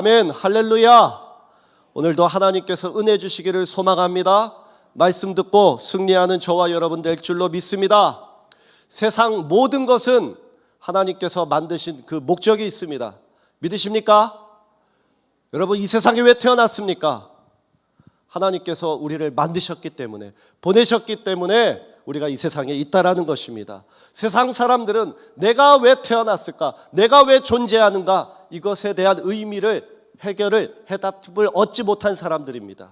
아멘. 할렐루야. 오늘도 하나님께서 은혜 주시기를 소망합니다. 말씀 듣고 승리하는 저와 여러분 될 줄로 믿습니다. 세상 모든 것은 하나님께서 만드신 그 목적이 있습니다. 믿으십니까? 여러분, 이 세상에 왜 태어났습니까? 하나님께서 우리를 만드셨기 때문에, 보내셨기 때문에 우리가 이 세상에 있다라는 것입니다. 세상 사람들은 내가 왜 태어났을까? 내가 왜 존재하는가? 이것에 대한 의미를 해답을 얻지 못한 사람들입니다.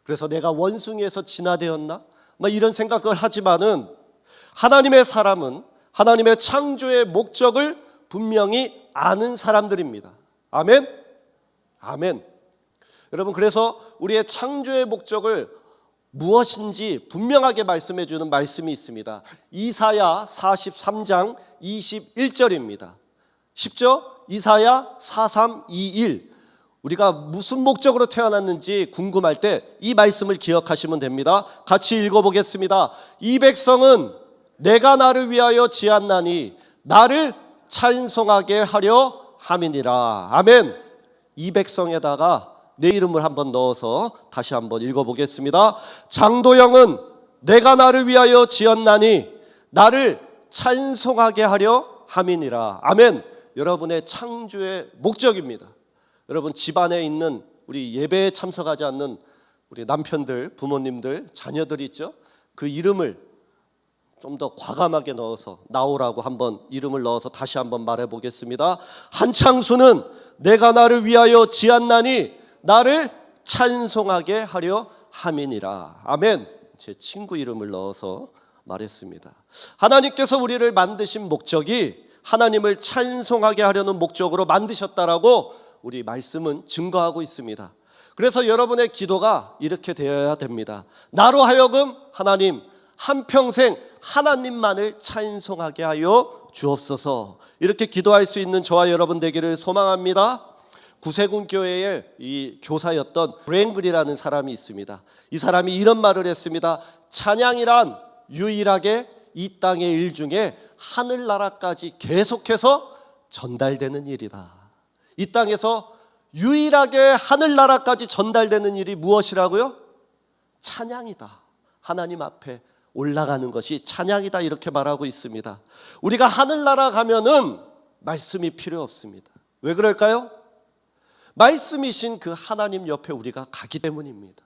그래서 내가 원숭이에서 진화되었나? 이런 생각을 하지만은 하나님의 사람은 하나님의 창조의 목적을 분명히 아는 사람들입니다. 아멘? 아멘. 여러분, 그래서 우리의 창조의 목적을 무엇인지 분명하게 말씀해 주는 말씀이 있습니다. 이사야 43장 21절입니다. 쉽죠? 이사야 4321. 우리가 무슨 목적으로 태어났는지 궁금할 때 이 말씀을 기억하시면 됩니다. 같이 읽어보겠습니다. 이 백성은 내가 나를 위하여 지었나니 나를 찬송하게 하려 함이니라. 아멘. 이 백성에다가 내 이름을 한번 넣어서 다시 한번 읽어보겠습니다. 장도영은 내가 나를 위하여 지었나니 나를 찬송하게 하려 함이니라. 아멘. 여러분의 창조의 목적입니다. 여러분, 집안에 있는 우리 예배에 참석하지 않는 우리 남편들, 부모님들, 자녀들이 있죠. 그 이름을 좀 더 과감하게 넣어서 나오라고 한번 이름을 넣어서 다시 한번 말해보겠습니다. 한창수는 내가 나를 위하여 지었나니 나를 찬송하게 하려 함이니라. 아멘. 제 친구 이름을 넣어서 말했습니다. 하나님께서 우리를 만드신 목적이 하나님을 찬송하게 하려는 목적으로 만드셨다라고 우리 말씀은 증거하고 있습니다. 그래서 여러분의 기도가 이렇게 되어야 됩니다. 나로 하여금 하나님, 한평생 하나님만을 찬송하게 하여 주옵소서. 이렇게 기도할 수 있는 저와 여러분 되기를 소망합니다. 구세군 교회의 이 교사였던 브랭글이라는 사람이 있습니다. 이 사람이 이런 말을 했습니다. 찬양이란 유일하게 이 땅의 일 중에 하늘나라까지 계속해서 전달되는 일이다. 이 땅에서 유일하게 하늘나라까지 전달되는 일이 무엇이라고요? 찬양이다. 하나님 앞에 올라가는 것이 찬양이다, 이렇게 말하고 있습니다. 우리가 하늘나라 가면은 말씀이 필요 없습니다. 왜 그럴까요? 말씀이신 그 하나님 옆에 우리가 가기 때문입니다.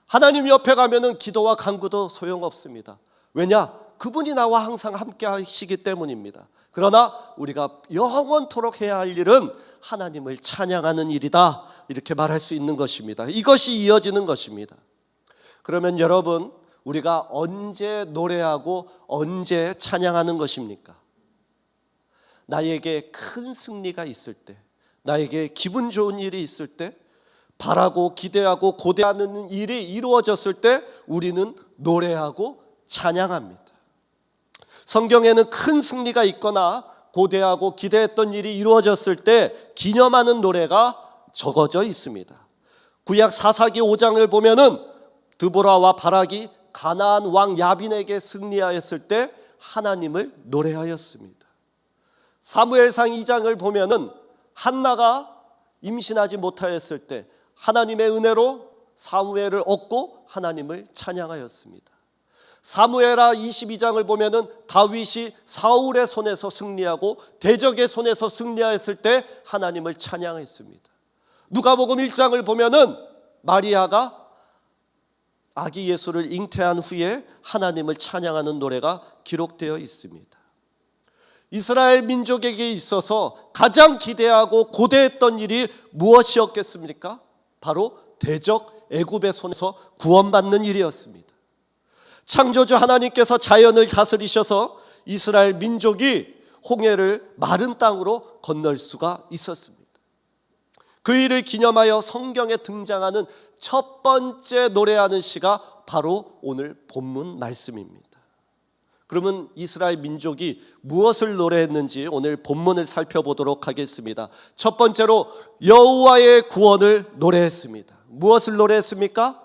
하나님 옆에 가면은 기도와 간구도 소용없습니다. 왜냐? 그분이 나와 항상 함께 하시기 때문입니다. 그러나 우리가 영원토록 해야 할 일은 하나님을 찬양하는 일이다, 이렇게 말할 수 있는 것입니다. 이것이 이어지는 것입니다. 그러면 여러분, 우리가 언제 노래하고 언제 찬양하는 것입니까? 나에게 큰 승리가 있을 때, 나에게 기분 좋은 일이 있을 때, 바라고 기대하고 고대하는 일이 이루어졌을 때 우리는 노래하고 찬양합니다. 성경에는 큰 승리가 있거나 고대하고 기대했던 일이 이루어졌을 때 기념하는 노래가 적어져 있습니다. 구약 사사기 5장을 보면은 드보라와 바락이 가나안 왕 야빈에게 승리하였을 때 하나님을 노래하였습니다. 사무엘상 2장을 보면은 한나가 임신하지 못하였을 때 하나님의 은혜로 사무엘을 얻고 하나님을 찬양하였습니다. 사무엘하 22장을 보면은 다윗이 사울의 손에서 승리하고 대적의 손에서 승리하였을 때 하나님을 찬양했습니다. 누가복음 1장을 보면은 마리아가 아기 예수를 잉태한 후에 하나님을 찬양하는 노래가 기록되어 있습니다. 이스라엘 민족에게 있어서 가장 기대하고 고대했던 일이 무엇이었겠습니까? 바로 대적 애굽의 손에서 구원받는 일이었습니다. 창조주 하나님께서 자연을 다스리셔서 이스라엘 민족이 홍해를 마른 땅으로 건널 수가 있었습니다. 그 일을 기념하여 성경에 등장하는 첫 번째 노래하는 시가 바로 오늘 본문 말씀입니다. 그러면 이스라엘 민족이 무엇을 노래했는지 오늘 본문을 살펴보도록 하겠습니다. 첫 번째로 여호와의 구원을 노래했습니다. 무엇을 노래했습니까?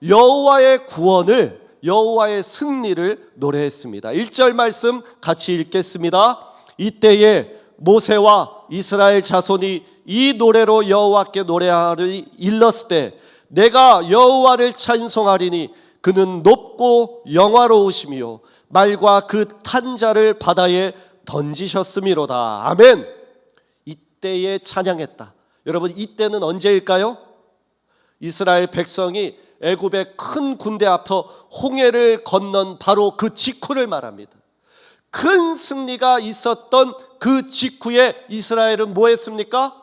여호와의 구원을, 여호와의 승리를 노래했습니다. 1절 말씀 같이 읽겠습니다. 이때에 모세와 이스라엘 자손이 이 노래로 여호와께 노래하리 일렀을 때 내가 여호와를 찬송하리니 그는 높고 영화로우시며 말과 그 탄 자를 바다에 던지셨음이로다. 아멘. 이때에 찬양했다. 여러분, 이때는 언제일까요? 이스라엘 백성이 애굽의 큰 군대 앞서 홍해를 건넌 바로 그 직후를 말합니다. 큰 승리가 있었던 그 직후에 이스라엘은 뭐 했습니까?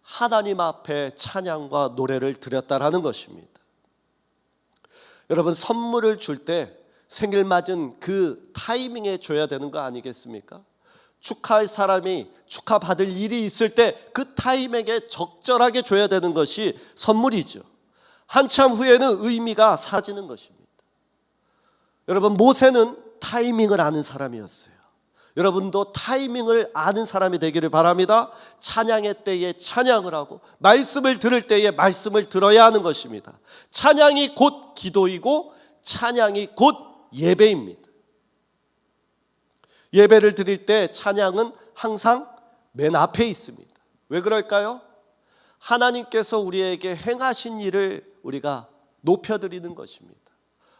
하나님 앞에 찬양과 노래를 드렸다라는 것입니다. 여러분, 선물을 줄 때 생일 맞은 그 타이밍에 줘야 되는 거 아니겠습니까? 축하할 사람이 축하받을 일이 있을 때 그 타이밍에 적절하게 줘야 되는 것이 선물이죠. 한참 후에는 의미가 사라지는 것입니다. 여러분, 모세는 타이밍을 아는 사람이었어요. 여러분도 타이밍을 아는 사람이 되기를 바랍니다. 찬양의 때에 찬양을 하고 말씀을 들을 때에 말씀을 들어야 하는 것입니다. 찬양이 곧 기도이고 찬양이 곧 예배입니다. 예배를 드릴 때 찬양은 항상 맨 앞에 있습니다. 왜 그럴까요? 하나님께서 우리에게 행하신 일을 우리가 높여드리는 것입니다.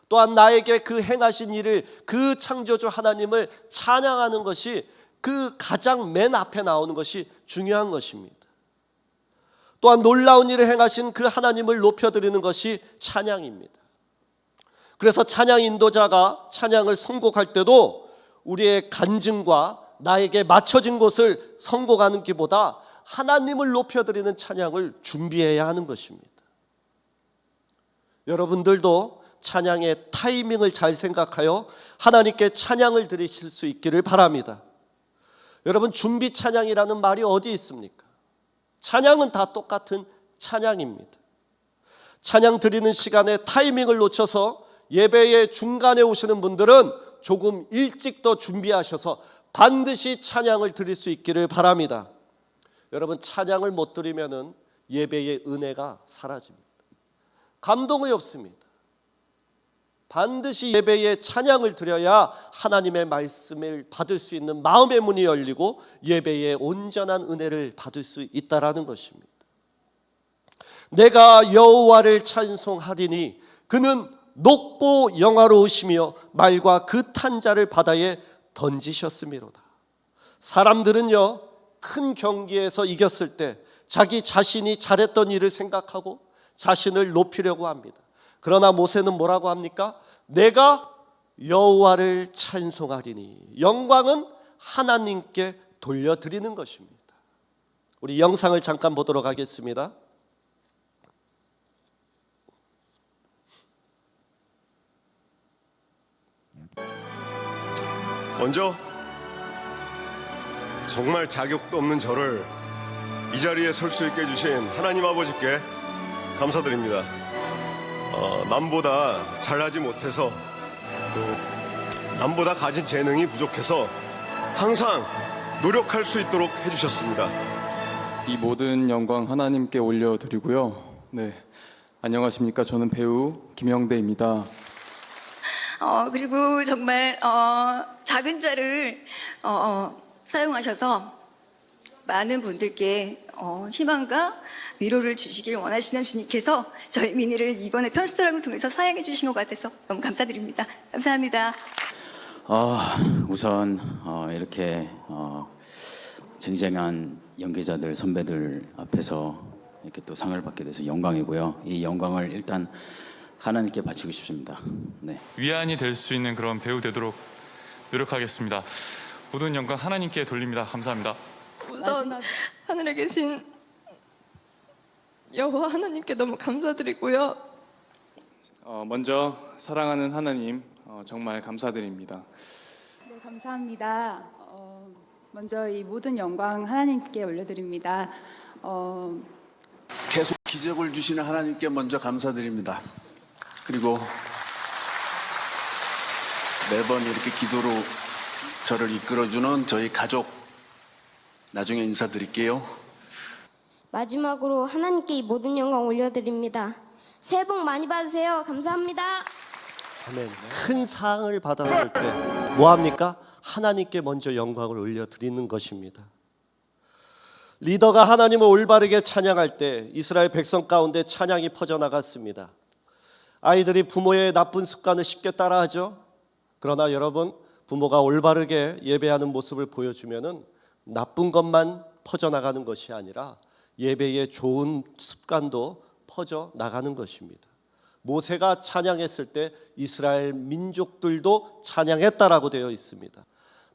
또한 나에게 그 행하신 일을, 그 창조주 하나님을 찬양하는 것이 그 가장 맨 앞에 나오는 것이 중요한 것입니다. 또한 놀라운 일을 행하신 그 하나님을 높여드리는 것이 찬양입니다. 그래서 찬양 인도자가 찬양을 선곡할 때도 우리의 간증과 나에게 맞춰진 곳을 선곡하는 것보다 하나님을 높여드리는 찬양을 준비해야 하는 것입니다. 여러분들도 찬양의 타이밍을 잘 생각하여 하나님께 찬양을 드리실 수 있기를 바랍니다. 여러분, 준비 찬양이라는 말이 어디 있습니까? 찬양은 다 똑같은 찬양입니다. 찬양 드리는 시간에 타이밍을 놓쳐서 예배의 중간에 오시는 분들은 조금 일찍 더 준비하셔서 반드시 찬양을 드릴 수 있기를 바랍니다. 여러분, 찬양을 못 드리면은 예배의 은혜가 사라집니다. 감동이 없습니다. 반드시 예배에 찬양을 드려야 하나님의 말씀을 받을 수 있는 마음의 문이 열리고 예배의 온전한 은혜를 받을 수 있다라는 것입니다. 내가 여호와를 찬송하리니 그는 높고 영화로우시며 말과 그 탄 자를 바다에 던지셨음이로다. 사람들은요, 큰 경기에서 이겼을 때 자기 자신이 잘했던 일을 생각하고 자신을 높이려고 합니다. 그러나 모세는 뭐라고 합니까? 내가 여호와를 찬송하리니, 영광은 하나님께 돌려드리는 것입니다. 우리 영상을 잠깐 보도록 하겠습니다. 먼저 정말 자격도 없는 저를 이 자리에 설 수 있게 해주신 하나님 아버지께 감사드립니다. 남보다 잘하지 못해서, 또 남보다 가진 재능이 부족해서 항상 노력할 수 있도록 해주셨습니다. 이 모든 영광 하나님께 올려드리고요. 네, 안녕하십니까? 저는 배우 김영대입니다. 그리고 정말 작은 자를 사용하셔서 많은 분들께 희망과 위로를 주시길 원하시는 주님께서 저희 미니를 이번에 편수사랑을 통해서 사용해 주신 것 같아서 너무 감사드립니다. 감사합니다. 우선 이렇게 쟁쟁한 연기자들 선배들 앞에서 이렇게 또 상을 받게 돼서 영광이고요. 이 영광을 일단 하나님께 바치고 싶습니다. 네. 위안이 될 수 있는 그런 배우 되도록 노력하겠습니다. 모든 영광 하나님께 돌립니다. 감사합니다. 우선 하늘에 계신 여호와 하나님께 너무 감사드리고요. 먼저 사랑하는 하나님, 정말 감사드립니다. 네, 감사합니다. 먼저 이 모든 영광 하나님께 올려드립니다. 계속 기적을 주시는 하나님께 먼저 감사드립니다. 그리고 매번 이렇게 기도로 저를 이끌어주는 저희 가족, 나중에 인사드릴게요. 마지막으로 하나님께 이 모든 영광 올려드립니다. 새해 복 많이 받으세요. 감사합니다. 아멘. 큰 상을 받았을 때 뭐 합니까? 하나님께 먼저 영광을 올려드리는 것입니다. 리더가 하나님을 올바르게 찬양할 때 이스라엘 백성 가운데 찬양이 퍼져나갔습니다. 아이들이 부모의 나쁜 습관을 쉽게 따라하죠. 그러나 여러분, 부모가 올바르게 예배하는 모습을 보여주면은 나쁜 것만 퍼져나가는 것이 아니라 예배의 좋은 습관도 퍼져나가는 것입니다. 모세가 찬양했을 때 이스라엘 민족들도 찬양했다라고 되어 있습니다.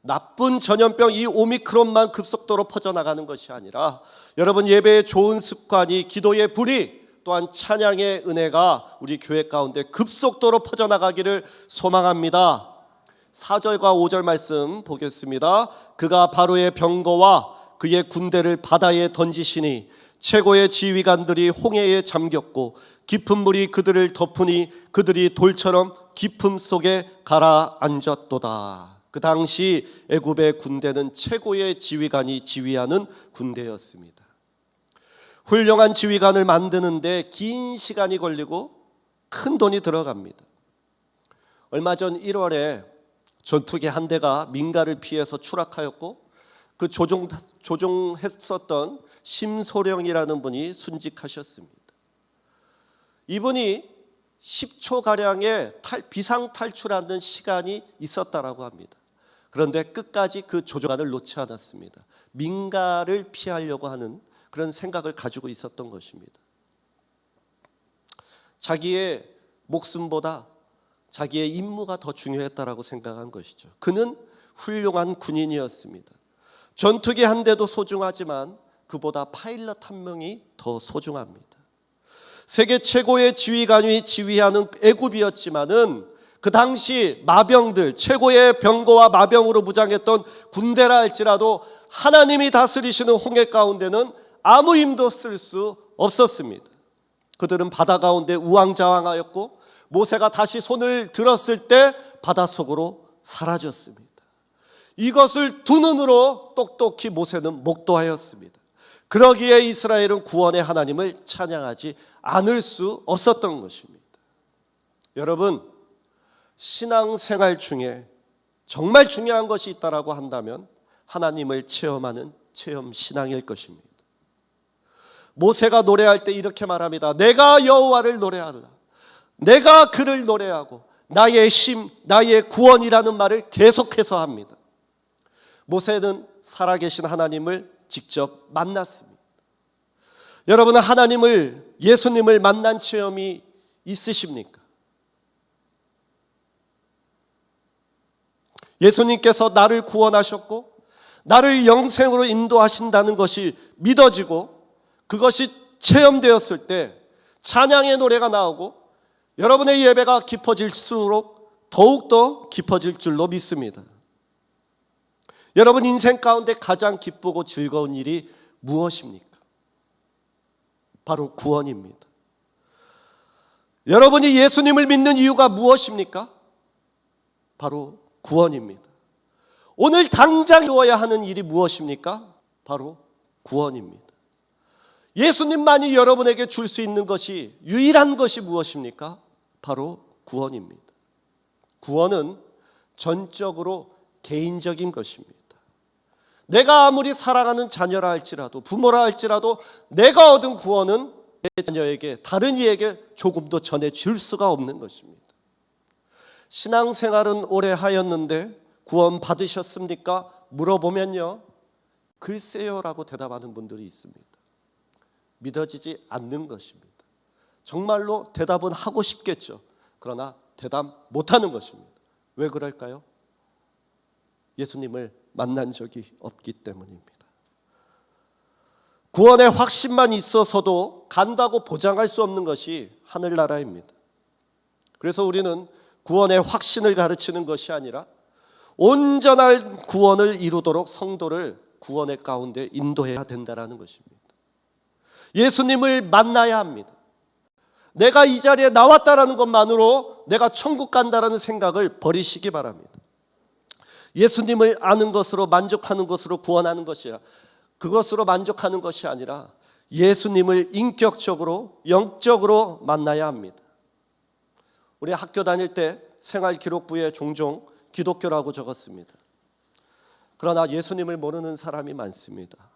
나쁜 전염병 이 오미크론만 급속도로 퍼져나가는 것이 아니라 여러분, 예배의 좋은 습관이, 기도의 불이, 또한 찬양의 은혜가 우리 교회 가운데 급속도로 퍼져나가기를 소망합니다. 4절과 5절 말씀 보겠습니다. 그가 바로의 병거와 그의 군대를 바다에 던지시니 최고의 지휘관들이 홍해에 잠겼고 깊은 물이 그들을 덮으니 그들이 돌처럼 깊음 속에 가라앉았도다. 그 당시 애굽의 군대는 최고의 지휘관이 지휘하는 군대였습니다. 훌륭한 지휘관을 만드는데 긴 시간이 걸리고 큰 돈이 들어갑니다. 얼마 전 1월에 전투기 한 대가 민가를 피해서 추락하였고 그 조종했었던 심소령이라는 분이 순직하셨습니다. 이분이 10초가량의 비상탈출하는 시간이 있었다라고 합니다. 그런데 끝까지 그 조종관을 놓지 않았습니다. 민가를 피하려고 하는 그런 생각을 가지고 있었던 것입니다. 자기의 목숨보다 자기의 임무가 더 중요했다라고 생각한 것이죠. 그는 훌륭한 군인이었습니다. 전투기 한 대도 소중하지만 그보다 파일럿 한 명이 더 소중합니다. 세계 최고의 지휘관이 지휘하는 애굽이었지만은 그 당시 마병들, 최고의 병거와 마병으로 무장했던 군대라 할지라도 하나님이 다스리시는 홍해 가운데는 아무 힘도 쓸 수 없었습니다. 그들은 바다 가운데 우왕좌왕하였고 모세가 다시 손을 들었을 때 바닷속으로 사라졌습니다. 이것을 두 눈으로 똑똑히 모세는 목도하였습니다. 그러기에 이스라엘은 구원의 하나님을 찬양하지 않을 수 없었던 것입니다. 여러분, 신앙생활 중에 정말 중요한 것이 있다라고 한다면 하나님을 체험하는 체험 신앙일 것입니다. 모세가 노래할 때 이렇게 말합니다. 내가 여호와를 노래하라. 내가 그를 노래하고 나의 힘, 나의 구원이라는 말을 계속해서 합니다. 모세는 살아계신 하나님을 직접 만났습니다. 여러분은 하나님을, 예수님을 만난 체험이 있으십니까? 예수님께서 나를 구원하셨고 나를 영생으로 인도하신다는 것이 믿어지고 그것이 체험되었을 때 찬양의 노래가 나오고 여러분의 예배가 깊어질수록 더욱더 깊어질 줄로 믿습니다. 여러분 인생 가운데 가장 기쁘고 즐거운 일이 무엇입니까? 바로 구원입니다. 여러분이 예수님을 믿는 이유가 무엇입니까? 바로 구원입니다. 오늘 당장 이루어야 하는 일이 무엇입니까? 바로 구원입니다. 예수님만이 여러분에게 줄 수 있는 것이, 유일한 것이 무엇입니까? 바로 구원입니다. 구원은 전적으로 개인적인 것입니다. 내가 아무리 사랑하는 자녀라 할지라도, 부모라 할지라도 내가 얻은 구원은 내 자녀에게, 다른 이에게 조금도 전해줄 수가 없는 것입니다. 신앙생활은 오래 하였는데 구원 받으셨습니까? 물어보면요, 글쎄요라고 대답하는 분들이 있습니다. 믿어지지 않는 것입니다. 정말로 대답은 하고 싶겠죠. 그러나 대답 못하는 것입니다. 왜 그럴까요? 예수님을 만난 적이 없기 때문입니다. 구원의 확신만 있어서도 간다고 보장할 수 없는 것이 하늘나라입니다. 그래서 우리는 구원의 확신을 가르치는 것이 아니라 온전한 구원을 이루도록 성도를 구원의 가운데 인도해야 된다는 것입니다. 예수님을 만나야 합니다. 내가 이 자리에 나왔다라는 것만으로 내가 천국 간다라는 생각을 버리시기 바랍니다. 예수님을 아는 것으로 만족하는 것으로 구원하는 것이라, 그것으로 만족하는 것이 아니라 예수님을 인격적으로, 영적으로 만나야 합니다. 우리 학교 다닐 때 생활기록부에 종종 기독교라고 적었습니다. 그러나 예수님을 모르는 사람이 많습니다.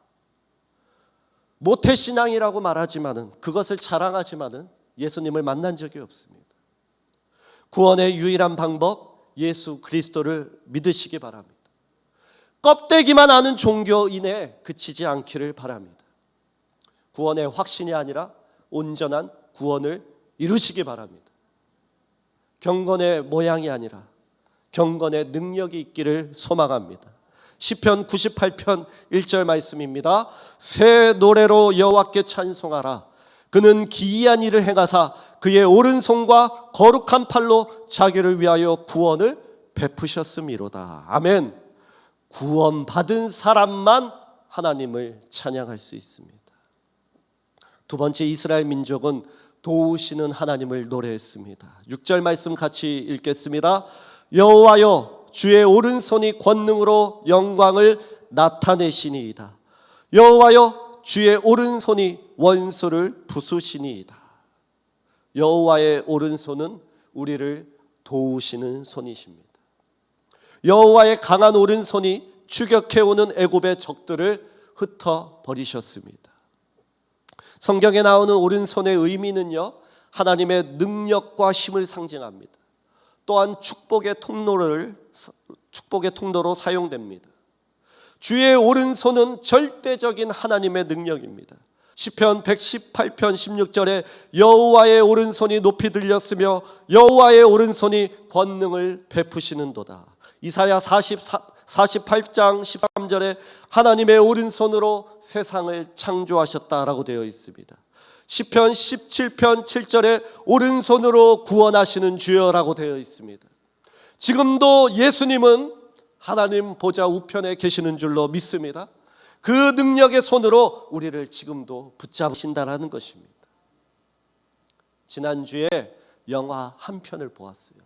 모태신앙이라고 말하지만은, 그것을 자랑하지만은 예수님을 만난 적이 없습니다. 구원의 유일한 방법, 예수 그리스도를 믿으시기 바랍니다. 껍데기만 아는 종교인에 그치지 않기를 바랍니다. 구원의 확신이 아니라 온전한 구원을 이루시기 바랍니다. 경건의 모양이 아니라 경건의 능력이 있기를 소망합니다. 시편 98편 1절 말씀입니다. 새 노래로 여호와께 찬송하라. 그는 기이한 일을 행하사 그의 오른손과 거룩한 팔로 자기를 위하여 구원을 베푸셨음이로다. 아멘. 구원받은 사람만 하나님을 찬양할 수 있습니다. 두 번째, 이스라엘 민족은 도우시는 하나님을 노래했습니다. 6절 말씀 같이 읽겠습니다. 여호와여, 주의 오른손이 권능으로 영광을 나타내시니이다. 여호와여, 주의 오른손이 원수를 부수시니이다. 여호와의 오른손은 우리를 도우시는 손이십니다. 여호와의 강한 오른손이 추격해오는 애굽의 적들을 흩어버리셨습니다. 성경에 나오는 오른손의 의미는요, 하나님의 능력과 힘을 상징합니다. 또한 축복의 통로로 사용됩니다. 주의 오른손은 절대적인 하나님의 능력입니다. 시편 118편 16절에 여호와의 오른손이 높이 들렸으며 여호와의 오른손이 권능을 베푸시는도다. 이사야 48장 13절에 하나님의 오른손으로 세상을 창조하셨다라고 되어 있습니다. 시편 17편 7절에 오른손으로 구원하시는 주여라고 되어 있습니다. 지금도 예수님은 하나님 보좌 우편에 계시는 줄로 믿습니다. 그 능력의 손으로 우리를 지금도 붙잡으신다는 것입니다. 지난주에 영화 한 편을 보았어요.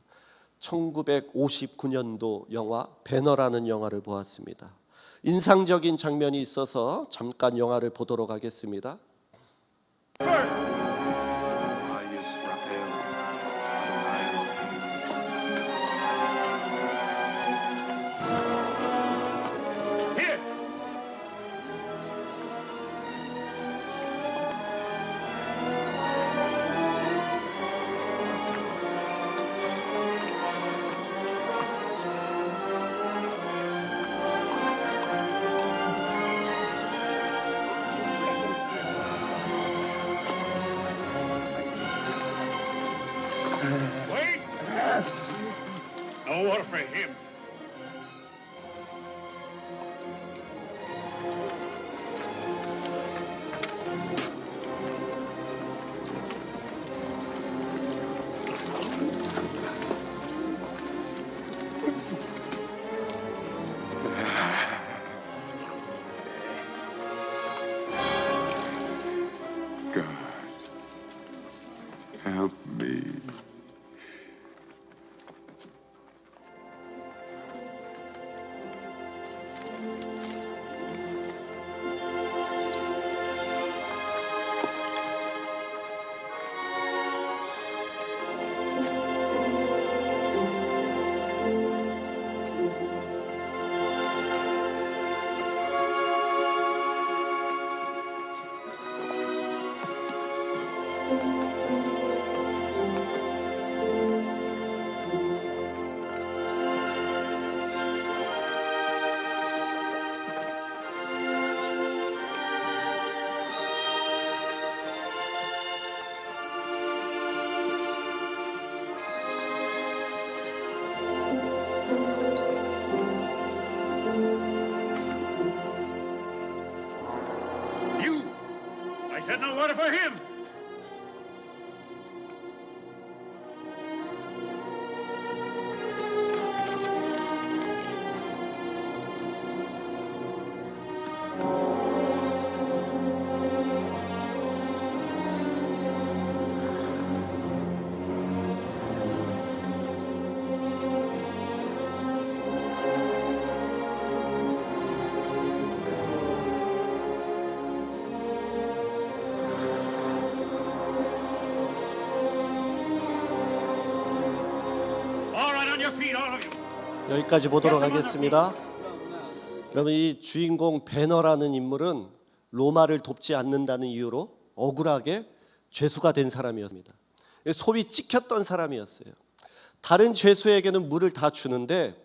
1959년도 영화 배너라는 영화를 보았습니다. 인상적인 장면이 있어서 잠깐 영화를 보도록 하겠습니다. Wait! No water for him. God, help me. You! I said no water for him! All right, on your feet, all of you. 여기까지 보도록 하겠습니다. 여러분, 이 주인공 배너라는 인물은 로마를 돕지 않는다는 이유로 억울하게 죄수가 된 사람이었습니다. 소위 찍혔던 사람이었어요. 다른 죄수에게는 물을 다 주는데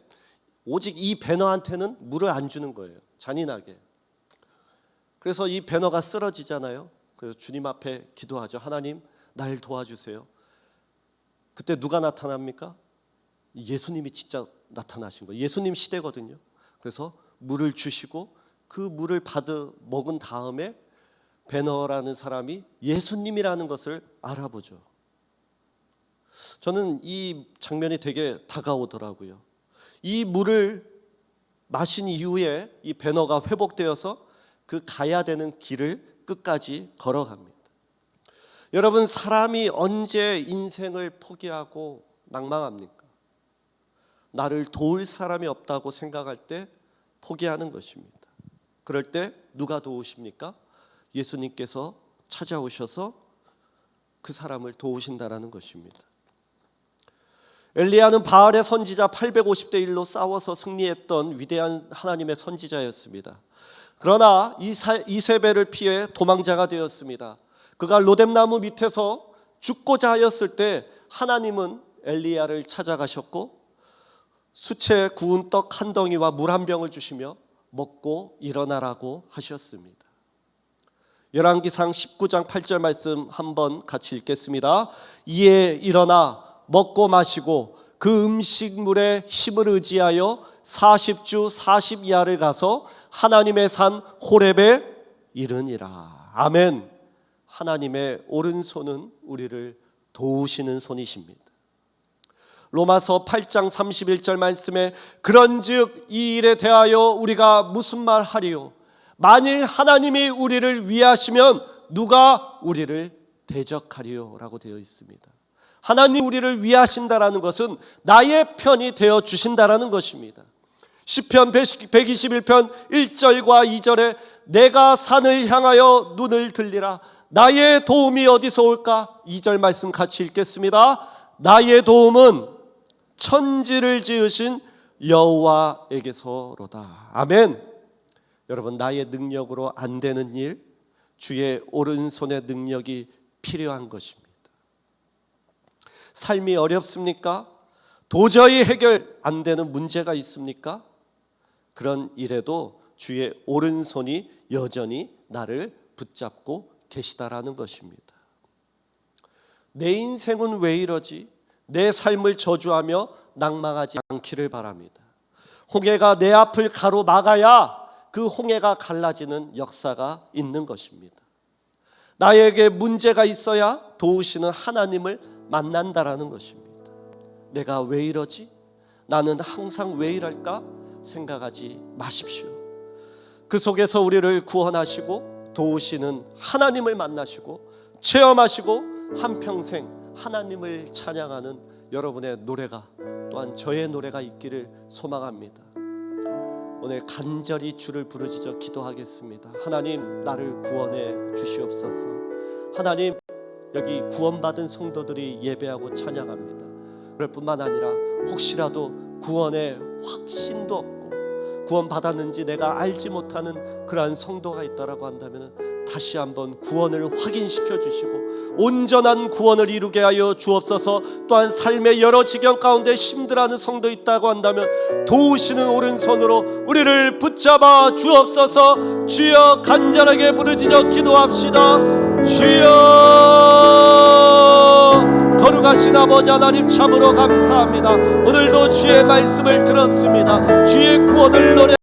오직 이 베너한테는 물을 안 주는 거예요. 잔인하게. 그래서 이 베너가 쓰러지잖아요. 그래서 주님 앞에 기도하죠. 하나님, 날 도와주세요. 그때 누가 나타납니까? 예수님이 진짜 나타나신 거예요. 예수님 시대거든요. 그래서 물을 주시고 그 물을 먹은 다음에 베너라는 사람이 예수님이라는 것을 알아보죠. 저는 이 장면이 되게 다가오더라고요. 이 물을 마신 이후에 이 베너가 회복되어서 그 가야 되는 길을 끝까지 걸어갑니다. 여러분, 사람이 언제 인생을 포기하고 낭망합니까? 나를 도울 사람이 없다고 생각할 때 포기하는 것입니다. 그럴 때 누가 도우십니까? 예수님께서 찾아오셔서 그 사람을 도우신다라는 것입니다. 엘리야는 바알의 선지자 850대 1로 싸워서 승리했던 위대한 하나님의 선지자였습니다. 그러나 이세벨을 피해 도망자가 되었습니다. 그가 로뎀나무 밑에서 죽고자 하였을 때 하나님은 엘리야를 찾아가셨고 수채 구운 떡 한 덩이와 물 한 병을 주시며 먹고 일어나라고 하셨습니다. 열왕기상 19장 8절 말씀 한번 같이 읽겠습니다. 이에 일어나 먹고 마시고 그 음식물에 힘을 의지하여 40주 40야를 가서 하나님의 산 호렙에 이르니라. 아멘. 하나님의 오른손은 우리를 도우시는 손이십니다. 로마서 8장 31절 말씀에 그런즉 이 일에 대하여 우리가 무슨 말 하리요? 만일 하나님이 우리를 위하시면 누가 우리를 대적하리요? 라고 되어 있습니다. 하나님 우리를 위하신다라는 것은 나의 편이 되어 주신다라는 것입니다. 시편 121편 1절과 2절에 내가 산을 향하여 눈을 들리라. 나의 도움이 어디서 올까? 2절 말씀 같이 읽겠습니다. 나의 도움은 천지를 지으신 여호와에게서로다. 아멘. 여러분, 나의 능력으로 안 되는 일, 주의 오른손의 능력이 필요한 것입니다. 삶이 어렵습니까? 도저히 해결 안 되는 문제가 있습니까? 그런 일에도 주의 오른손이 여전히 나를 붙잡고 계시다라는 것입니다. 내 인생은 왜 이러지? 내 삶을 저주하며 낭망하지 않기를 바랍니다. 홍해가 내 앞을 가로막아야 그 홍해가 갈라지는 역사가 있는 것입니다. 나에게 문제가 있어야 도우시는 하나님을 만난다라는 것입니다. 내가 왜 이러지? 나는 항상 왜 이럴까? 생각하지 마십시오. 그 속에서 우리를 구원하시고 도우시는 하나님을 만나시고 체험하시고 한평생 하나님을 찬양하는 여러분의 노래가 또한 저의 노래가 있기를 소망합니다. 오늘 간절히 주를 부르짖어 기도하겠습니다. 하나님, 나를 구원해 주시옵소서. 하나님, 여기 구원받은 성도들이 예배하고 찬양합니다. 그럴 뿐만 아니라 혹시라도 구원의 확신도 없고 구원받았는지 내가 알지 못하는 그러한 성도가 있다라고 한다면 다시 한번 구원을 확인시켜 주시고 온전한 구원을 이루게 하여 주옵소서. 또한 삶의 여러 지경 가운데 힘들어하는 성도 있다고 한다면 도우시는 오른손으로 우리를 붙잡아 주옵소서. 주여, 간절하게 부르짖어 기도합시다. 주여, 거룩하신 아버지 하나님, 참으로 감사합니다. 오늘도 주의 말씀을 들었습니다. 주의 구원을 노래